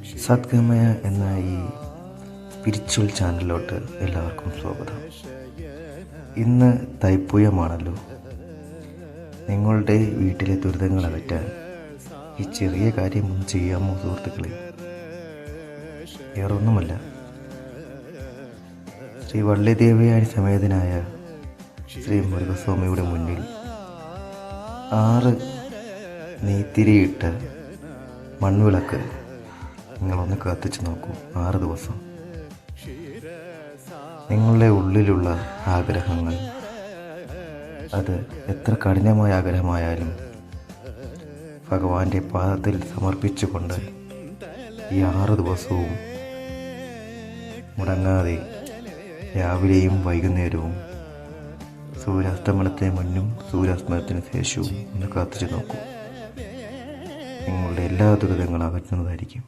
സദ്ഗമയ എന്ന ഈ സ്പിരിച്വൽ ചാനലിലോട്ട് എല്ലാവർക്കും സ്വാഗതം. ഇന്ന് തൈപ്പൂയമാണല്ലോ. നിങ്ങളുടെ വീട്ടിലെ ദുരിതങ്ങൾ അകറ്റാൻ ഈ ചെറിയ കാര്യം ഒന്ന് ചെയ്യാമോ സുഹൃത്തുക്കളെ? വേറൊന്നുമല്ല, ശ്രീ വള്ളിദേവയാനി സമേതനായ ശ്രീ മുരുകസ്വാമിയുടെ മുന്നിൽ 6 നെയ്ത്തിരിയിട്ട മൺവിളക്ക് നിങ്ങളൊന്ന് കത്തിച്ച് നോക്കൂ. 6 ദിവസം നിങ്ങളുടെ ഉള്ളിലുള്ള ആഗ്രഹങ്ങൾ, അത് എത്ര കഠിനമായ ആഗ്രഹമായാലും ഭഗവാന്റെ പാദത്തിൽ സമർപ്പിച്ചുകൊണ്ട് ഈ 6 ദിവസവും മുടങ്ങാതെ രാവിലെയും വൈകുന്നേരവും സൂര്യാസ്തമനത്തിന് മുന്നും സൂര്യാസ്തമനത്തിന് ശേഷവും ഒന്ന് കത്തിച്ച് നോക്കൂ. നിങ്ങളുടെ എല്ലാ ദുരിതങ്ങളും അകറ്റുന്നതായിരിക്കും.